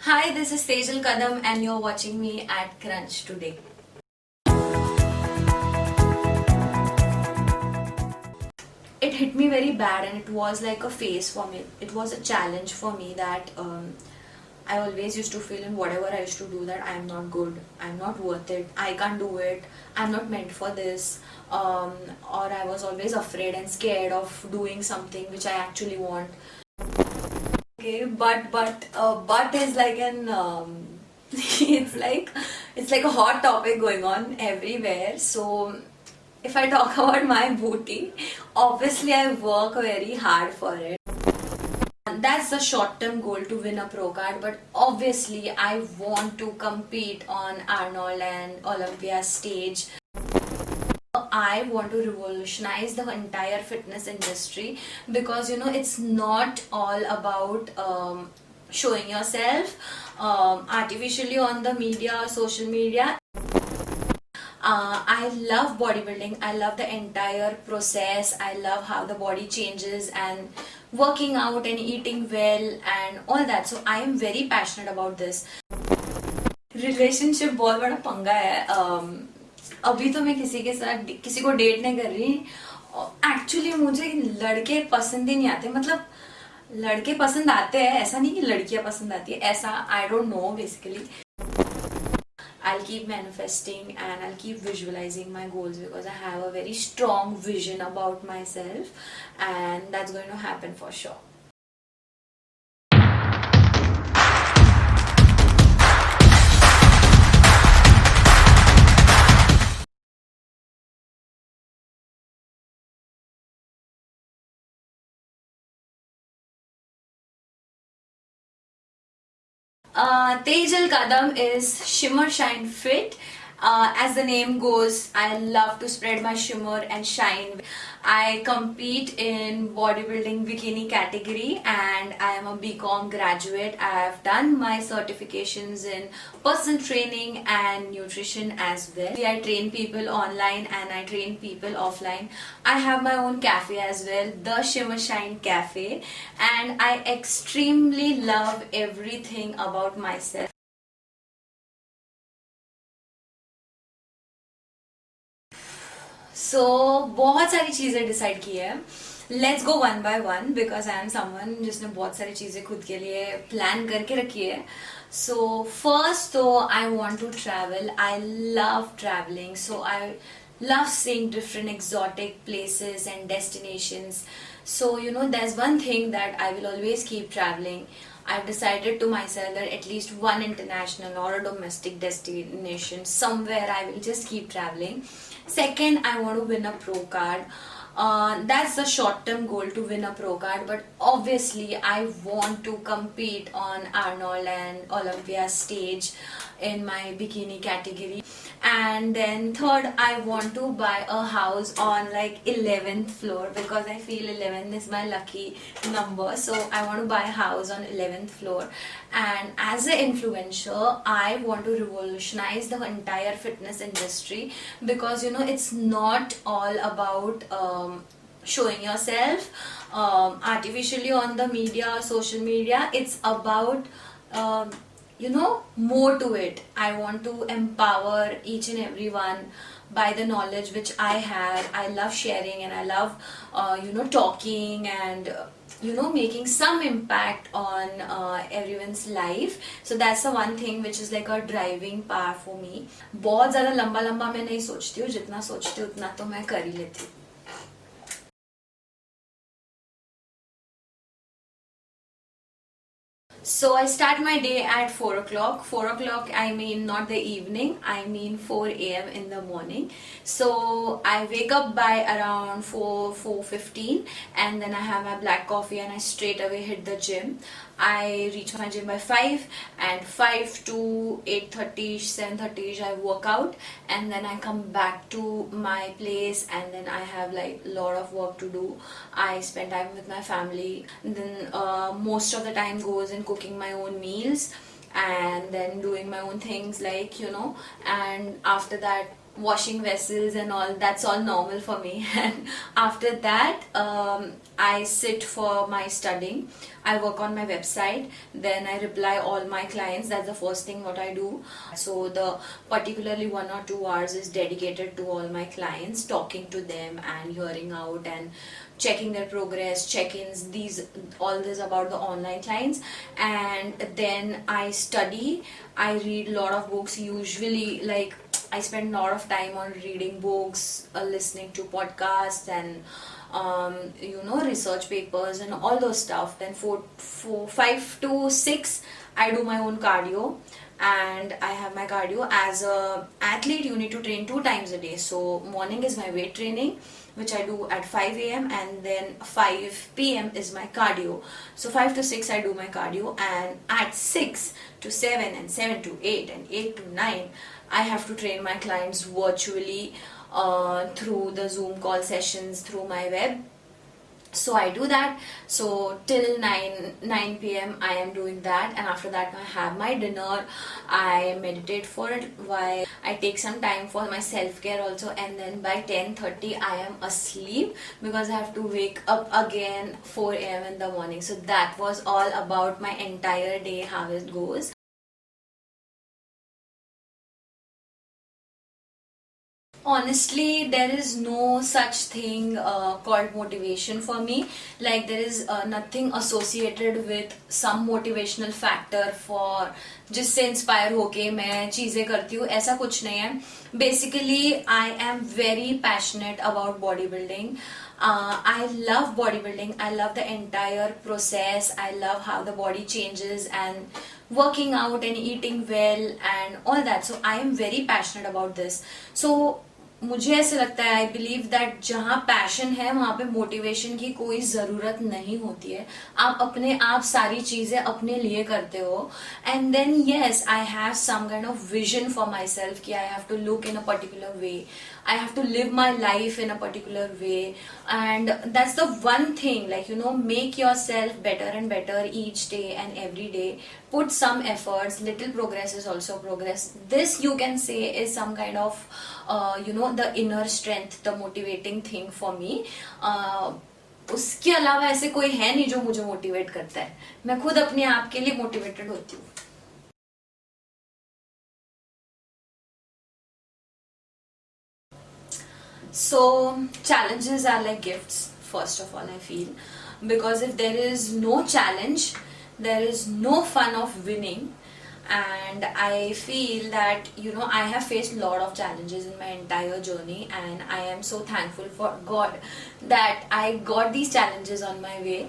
Hi, this is Tejal Kadam and you're watching me at Krunch Today. It hit me very bad and it was like a phase for me. It was a challenge for me that I always used to feel in whatever I used to do that I am not good, I'm not worth it, I can't do it, I'm not meant for this, or I was always afraid and scared of doing something which I actually want. Okay, but is like an it's like a hot topic going on everywhere. So if I talk about my booty, obviously I work very hard for it. That's the short-term goal, to win a pro card, but obviously I want to compete on Arnold and Olympia stage. I want to revolutionize the entire fitness industry because it's not all about showing yourself artificially on the media or social media. I love bodybuilding. I love the entire process. I love how the body changes and working out and eating well and all that. So I am very passionate about this. Relationship बहुत बड़ा पंगा है. अभी तो मैं किसी को date नहीं कर रही. एक्चुअली मुझे लड़के पसंद ही नहीं आते. मतलब लड़के पसंद आते हैं, ऐसा नहीं कि लड़कियां पसंद आती है, ऐसा I don't know. Basically I'll keep manifesting and I'll keep visualizing my goals because I have a very strong vision about myself, and that's going to happen for sure. Tejal Kadam is Shimmershine Fit. As the name goes, I love to spread my shimmer and shine. I compete in bodybuilding bikini category and I am a BCom graduate. I have done my certifications in personal training and nutrition as well. I train people online and I train people offline. I have my own cafe as well, the Shimmershine Cafe, and I extremely love everything about myself. So बहुत सारी चीज़ें decide की है. Let's go one by one because I am someone जिसने बहुत सारी चीज़ें खुद के लिए प्लान करके रखी है. सो फर्स्ट तो I want to travel. I love travelling. So I love seeing different exotic places and destinations. So there's one thing that I will always keep traveling. I've decided to myself that at least one international or a domestic destination somewhere I will just keep traveling. Second, I want to win a pro card. That's the short-term goal, to win a pro card, but obviously I want to compete on Arnold and Olympia stage in my bikini category. And then third, I want to buy a house on like 11th floor because I feel 11 is my lucky number. So I want to buy a house on 11th floor. And as an influencer, I want to revolutionize the entire fitness industry because it's not all about showing yourself artificially on the media or social media. It's about more to it. I want to empower each and everyone by the knowledge which I have. I love sharing and I love talking and making some impact on everyone's life. So that's the one thing which is like a driving power for me. बहुत ज़्यादा लंबा लंबा मैं नहीं सोचती हूँ. जितना सोचती हूँ उतना तो मैं कर ही लेती हूँ. So I start my day at 4 o'clock. 4 o'clock, I mean not the evening, I mean 4 a.m. in the morning. So I wake up by around 4:15 and then I have my black coffee and I straight away hit the gym. I reach my gym by 5 and 5 to 8:30, 7:30 I work out and then I come back to my place and then I have like a lot of work to do. I spend time with my family. And then most of the time goes in cooking my own meals and then doing my own things and after that washing vessels and all, that's all normal for me. And after that, I sit for my studying. I work on my website, then I reply all my clients. That's the first thing what I do. So the particularly 1 or 2 hours is dedicated to all my clients, talking to them and hearing out and checking their progress, check-ins, all this about the online clients. And then I study. I read a lot of books, usually like I spend a lot of time on reading books, listening to podcasts, and research papers and all those stuff. Then 5 to 6 I do my own cardio, and I have my cardio. As a athlete, you need to train 2 times a day. So morning is my weight training, which I do at 5 a.m. and then 5 p.m. is my cardio. So 5 to 6 I do my cardio, and at 6 to 7 and 7 to 8 and 8 to 9 I have to train my clients virtually through the Zoom call sessions through my web. So I do that. So till 9 p.m. I am doing that, and after that I have my dinner. I meditate for a while. I take some time for my self-care also, and then by 10:30 I am asleep because I have to wake up again 4 a.m. in the morning. So that was all about my entire day, how it goes. Honestly, there is no such thing called motivation for me. Like there is nothing associated with some motivational factor for जिससे inspire होके मैं चीज़ें करती हूँ, ऐसा कुछ नहीं है. Basically, I am very passionate about bodybuilding. I love bodybuilding. I love the entire process. I love how the body changes and working out and eating well and all that. So I am very passionate about this. So मुझे ऐसे लगता है, I believe that जहाँ passion है वहाँ पे motivation की कोई ज़रूरत नहीं होती है. आप अपने आप सारी चीज़ें अपने लिए करते हो, and then yes I have some kind of vision for my self कि I have to look in a particular way, I have to live my life in a particular way, and that's the one thing, like make yourself better and better each day and every day. Put some efforts. Little progress is also progress. This you can say is some kind of the inner strength, the motivating thing for me. उसके अलावा ऐसे कोई है नहीं जो मुझे motivate करता है. मैं खुद अपने आप के लिए मोटिवेटेड होती हूँ. So challenges are like gifts, first of all, I feel, because if there is no challenge, there is no fun of winning. And I feel that I have faced a lot of challenges in my entire journey, and I am so thankful for God that I got these challenges on my way,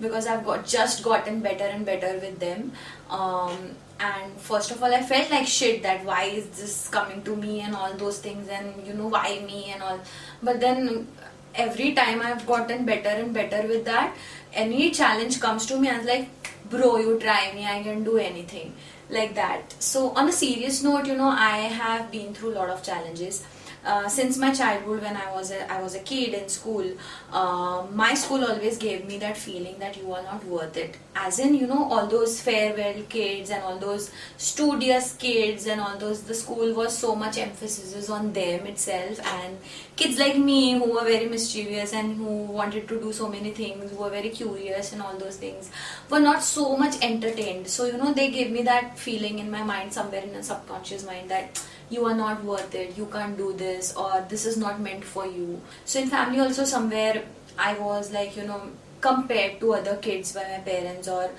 because I've just gotten better and better with them. And first of all, I felt like shit, that why is this coming to me and all those things, and why me and all. But then every time I've gotten better and better with that. Any challenge comes to me, I was like, bro, you try me, I can do anything, like that. So on a serious note, I have been through a lot of challenges. Since my childhood, when I was a kid in school, my school always gave me that feeling that you are not worth it. As in, all those farewell kids and all those studious kids and all those, the school was so much emphasis on them itself, and kids like me who were very mischievous and who wanted to do so many things, who were very curious and all those things, were not so much entertained. So, they gave me that feeling in my mind, somewhere in a subconscious mind, that you are not worth it, you can't do this, or this is not meant for you. So in family also, somewhere I was like, compared to other kids by my parents, or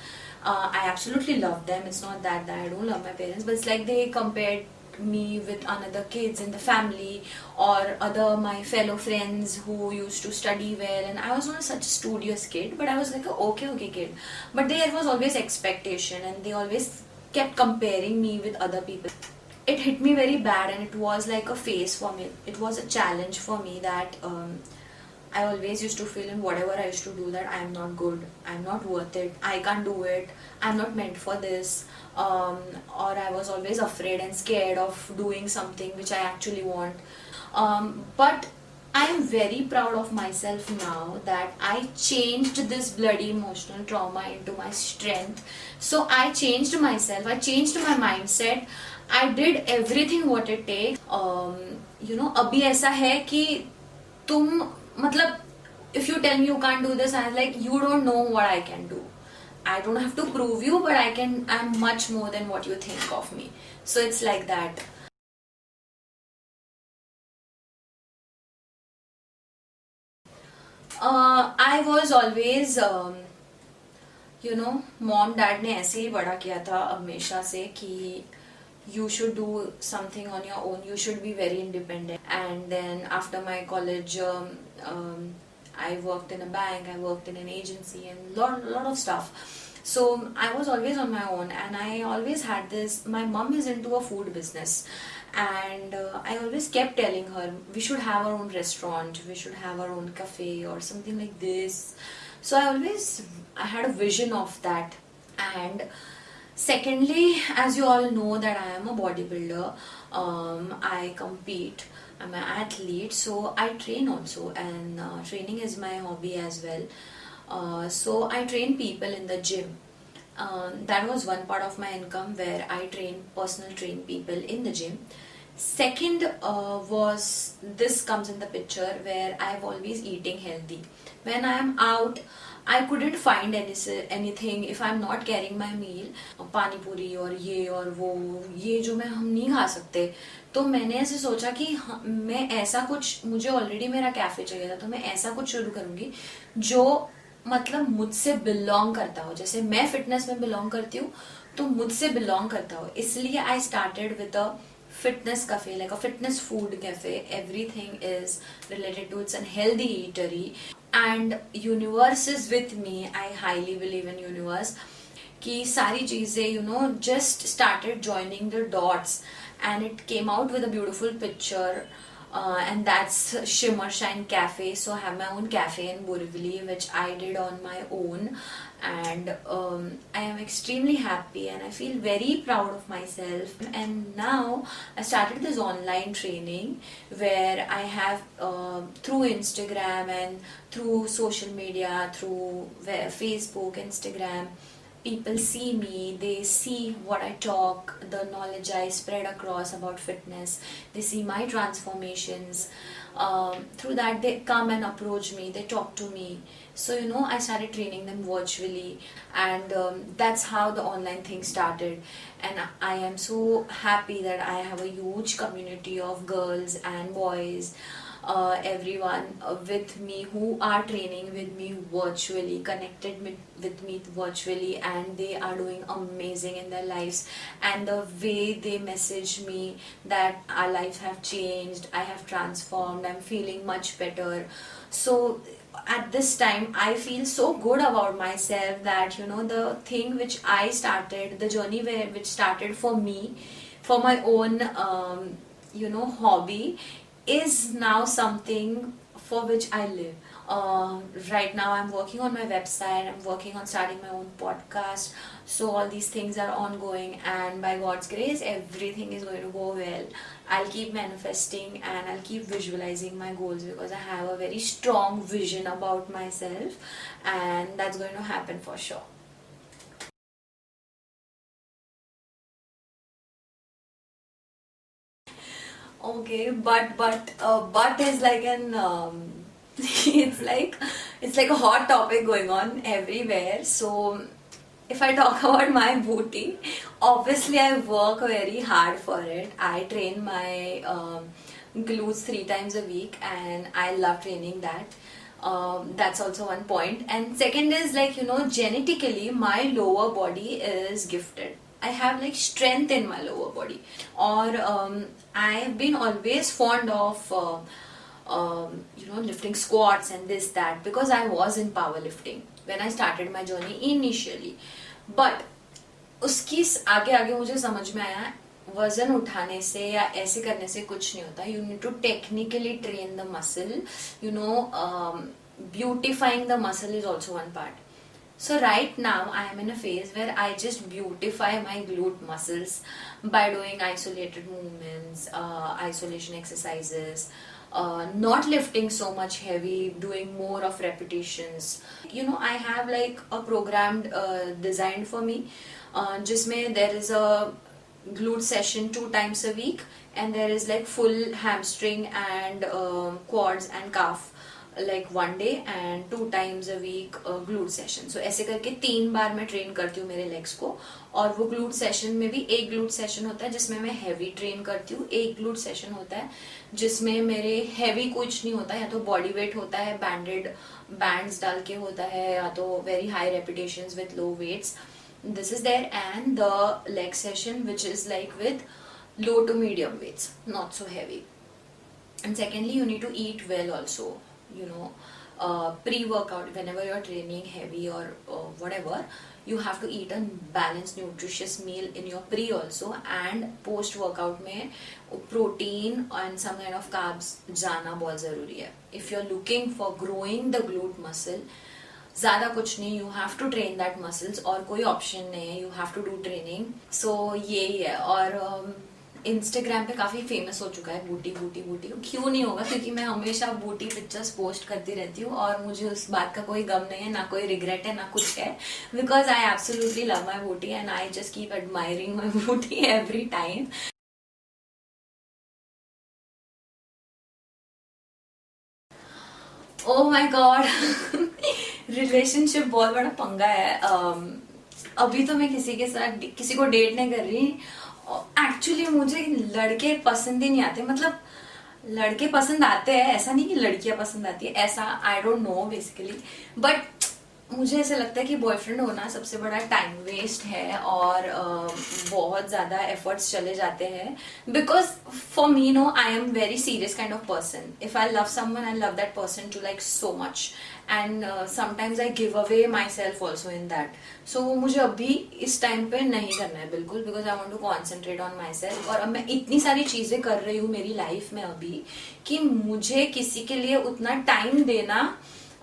I absolutely love them. It's not that I don't love my parents, but it's like they compared me with another kids in the family, or my fellow friends who used to study well, and I was not such a studious kid, but I was like a okay kid. But there was always expectation, and they always kept comparing me with other people. It hit me very bad, and it was like a phase for me. It was a challenge for me that I always used to feel in whatever I used to do that I am not good, I am not worth it, I can't do it, I am not meant for this, or I was always afraid and scared of doing something which I actually want. But I am very proud of myself now that I changed this bloody emotional trauma into my strength. So I changed myself, I changed my mindset, I did everything what it takes. अभी ऐसा है कि तुम मतलब if you tell me you can't do this, I'm like, you don't know what I can do. I don't have to prove you, but I'm much more than what you think of me. So it's like that. I was always, mom dad ने ऐसे ही बड़ा किया था हमेशा से कि you should do something on your own, you should be very independent. And then after my college, I worked in a bank, I worked in an agency, and lot of stuff. So I was always on my own, and I always had this. My mom is into a food business, and I always kept telling her we should have our own restaurant, we should have our own cafe or something like this. So I had a vision of that. And secondly, as you all know that I am a bodybuilder, I compete, I'm an athlete, so I train also, and training is my hobby as well. So I train people in the gym. That was one part of my income, where I personal train people in the gym. Second was, this comes in the picture, where I've always eating healthy. When I am out, I couldn't find anything if I'm not carrying my meal. पानी पूरी और ये और वो, ये जो हम नहीं खा सकते. तो मैंने ऐसे सोचा कि मैं ऐसा कुछ, मुझे ऑलरेडी मेरा कैफे चाहिए था, तो मैं ऐसा कुछ शुरू करूंगी जो मतलब मुझसे बिलोंग करता हो. जैसे मैं फिटनेस में बिलोंग करती हूँ, तो मुझसे बिलोंग करता हो. इसलिए I started with a fitness cafe, like a fitness food cafe. Everything is related to, it's a healthy eatery, and universe is with me. I highly believe in universe कि सारी चीजें just started joining the dots, and it came out with a beautiful picture. And that's Shimmershine Cafe. So I have my own cafe in Borivali, which I did on my own, and I am extremely happy and I feel very proud of myself. And now I started this online training, where I have through Instagram and through social media, through Facebook, Instagram, people see me, they see what I talk, the knowledge I spread across about fitness, they see my transformations. Through that, they come and approach me, they talk to me. So I started training them virtually, and that's how the online thing started. And I am so happy that I have a huge community of girls and boys, everyone with me, who are training with me virtually, connected with me virtually, and they are doing amazing in their lives. And the way they message me that our lives have changed, I have transformed, I'm feeling much better. So at this time I feel so good about myself that the thing which I started, the journey which started for me, for my own hobby, is now something for which I live. Right now I'm working on my website, I'm working on starting my own podcast. So all these things are ongoing, and by God's grace everything is going to go well. I'll keep manifesting and I'll keep visualizing my goals, because I have a very strong vision about myself, and that's going to happen for sure. Okay, but is like an it's like a hot topic going on everywhere. So if I talk about my booty, obviously I work very hard for it. I train my glutes 3 times a week, and I love training that. That's also one point. And second is genetically my lower body is gifted. I have strength in my lower body, or I've been always fond of lifting squats and this that, because I was in powerlifting when I started my journey initially. But उसकी आगे आगे मुझे समझ में आया, वजन उठाने से या ऐसे करने से कुछ नहीं होता. You need to technically train the muscle. Beautifying the muscle is also one part. So right now I am in a phase where I just beautify my glute muscles by doing isolated movements, isolation exercises, not lifting so much heavy, doing more of repetitions. I have a program designed for me, जिसमें there is a glute session 2 times a week, and there is like full hamstring and quads and calf like 1 day, and 2 times a week glute session. So ऐसे करके 3 बार मैं train करती हूँ मेरे legs को. और वो ग्लूट सेशन में भी एक ग्लूट सेशन होता है जिसमें मैं हैवी ट्रेन करती हूँ, एक ग्लूट सेशन होता है जिसमें मेरे हैवी कुछ नहीं होता, या तो बॉडी वेट होता है, बैंड्स डाल के होता है, या तो very high repetitions with low weights. This is there, and the leg session which is like with low to medium weights, not so heavy. And secondly, you need to eat well also, you know. Pre-workout, whenever you're training heavy or whatever, you have to eat a balanced nutritious meal in your pre also, and post workout में protein and some kind of carbs जाना बहुत ज़रूरी है. If you're looking for growing the glute muscle, ज़्यादा कुछ नहीं, you have to train that muscles, और कोई ऑप्शन नहीं है, you have to do training. So यही है. और इंस्टाग्राम पे काफ़ी फेमस हो चुका है बूटी बूटी बूटी. क्यों नहीं होगा, क्योंकि मैं हमेशा बूटी पिक्चर्स पोस्ट करती रहती हूँ और मुझे उस बात का कोई गम नहीं है, ना कोई रिग्रेट है, ना कुछ है, because I absolutely love my booty and I just keep admiring my booty every time. Oh my God, relationship बहुत बड़ा पंगा है. अभी तो मैं किसी के साथ किसी को डेट नहीं कर रही. एक्चुअली मुझे लड़के पसंद ही नहीं आते. मतलब लड़के पसंद आते हैं, ऐसा नहीं कि लड़कियां पसंद आती है, ऐसा I don't know basically. But मुझे ऐसा लगता है कि बॉयफ्रेंड होना सबसे बड़ा टाइम वेस्ट है, और बहुत ज़्यादा एफर्ट्स चले जाते हैं. Because for me no, I am very serious kind of person. If I love someone, I love that person to like so much, and sometimes I give away myself also in that. So वो मुझे अभी इस time पे नहीं करना है बिल्कुल, because I want to concentrate on myself. और अब मैं इतनी सारी चीज़ें कर रही हूँ मेरी लाइफ में अभी कि मुझे किसी के लिए उतना टाइम देना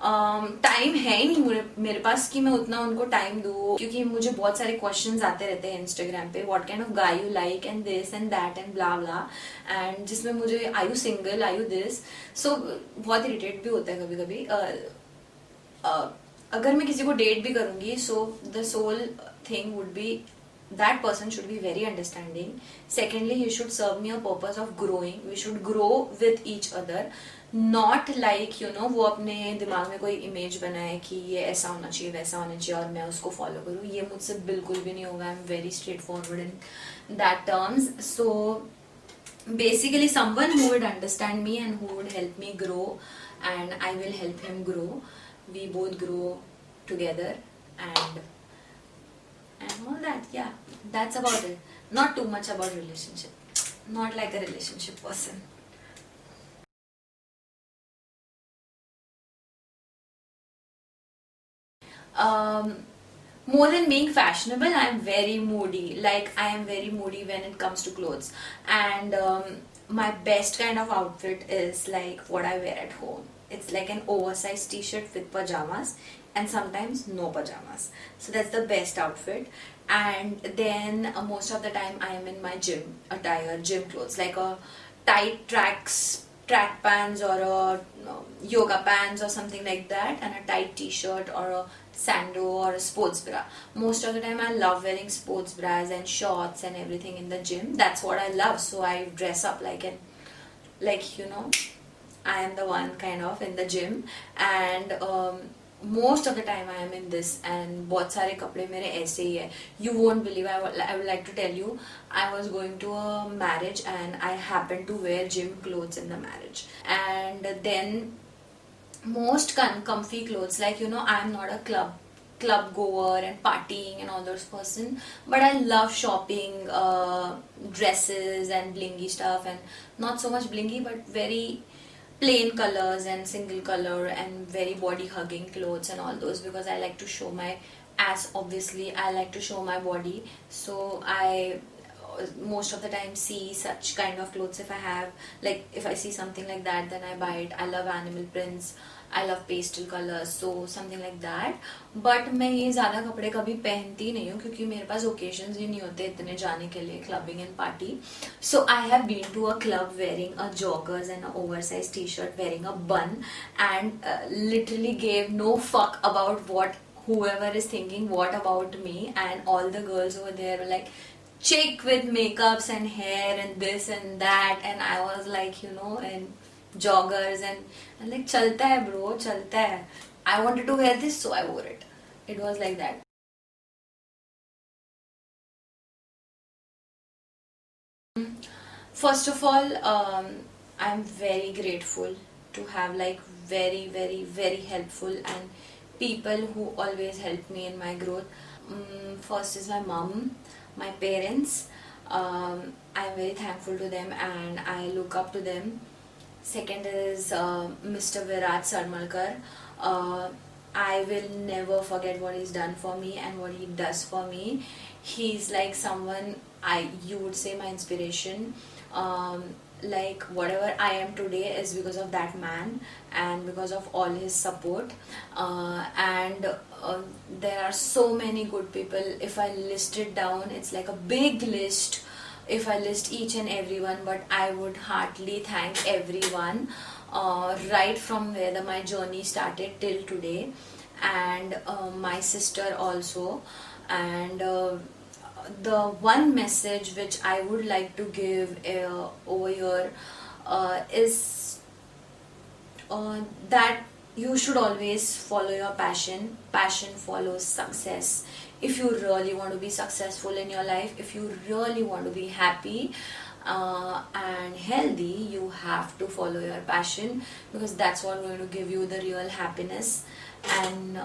टाइम है ही नहीं मेरे पास कि मैं उतना उनको टाइम दूँ. क्योंकि मुझे बहुत सारे क्वेश्चंस आते रहते हैं इंस्टाग्राम पे, what kind of guy you like and this and that and blah blah, and जिसमें मुझे are you single, are you this. So बहुत इरिटेट भी होता है कभी कभी. अगर मैं किसी को डेट भी करूंगी, so the soul thing would be that person should be very understanding. Secondly, he should serve me a purpose of growing. We should grow with each other, not like you know वो अपने दिमाग में कोई image बनाए कि ये ऐसा होना चाहिए, वैसा होना चाहिए, और मैं उसको फॉलो करूँ. ये मुझसे बिल्कुल भी नहीं होगा. आई am very straight forward in that terms. So basically someone who would understand me and who would help me grow, and I will help him grow. We both grow together, and all that. Yeah, that's about it. Not too much about relationship. Not like a relationship person. More than being fashionable, I am very moody. Like I am very moody when it comes to clothes, and my best kind of outfit is like what I wear at home. It's like an oversized t-shirt with pajamas, and sometimes no pajamas. So that's the best outfit. And then most of the time I am in my gym attire, gym clothes, like a tight track pants, or a yoga pants or something like that, and a tight t-shirt or a sando or a sports bra. Most of the time I love wearing sports bras and shorts and everything in the gym. That's what I love. So I dress up like you know, I am the one kind of in the gym, and most of the time I am in this. And बहुत सारे कपड़े मेरे ऐसे ही है. You won't believe, I would like to tell you, I was going to a marriage and I happened to wear gym clothes in the marriage. And then most comfy clothes, like you know, I am not a club goer and partying and all those person, but I love shopping dresses and blingy stuff, and not so much blingy but very plain colors and single color and very body hugging clothes and all those, because I like to show my ass. Obviously I like to show my body, so I most of the time see such kind of clothes. If I have, like if I see something like that, then I buy it. I love animal prints, I love pastel colors, so something like that. But मैं ये ज़्यादा कपड़े कभी पहनती नहीं हूँ, क्योंकि मेरे पास occasions ही नहीं होते इतने जाने के लिए, clubbing and party. So I have been to a club wearing a joggers and an oversized t-shirt, wearing a bun, and literally gave no fuck about what whoever is thinking what about me. And all the girls over there were like, chick with makeups and hair and this and that, and I was like, in joggers and like, chalta hai bro, chalta hai. I wanted to wear this, so I wore it. It was like that. First of all, I'm very grateful to have like very, very, very helpful and people who always help me in my growth. First is my mom, my parents. I'm very thankful to them and I look up to them. Second is Mr. Virat Sarmalkar. Uh, I will never forget what he's done for me and what he does for me. He's like someone you would say my inspiration. Um, like whatever I am today is because of that man and because of all his support. And there are so many good people. If I list it down, it's like a big list if I list each and everyone, but I would heartily thank everyone right from where my journey started till today, and my sister also. And the one message which I would like to give over here is that you should always follow your passion. Passion follows success. If you really want to be successful in your life, if you really want to be happy and healthy, you have to follow your passion, because that's what going to give you the real happiness. And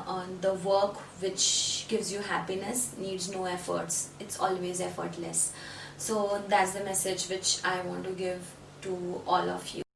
the work which gives you happiness needs no efforts, it's always effortless. So that's the message which I want to give to all of you.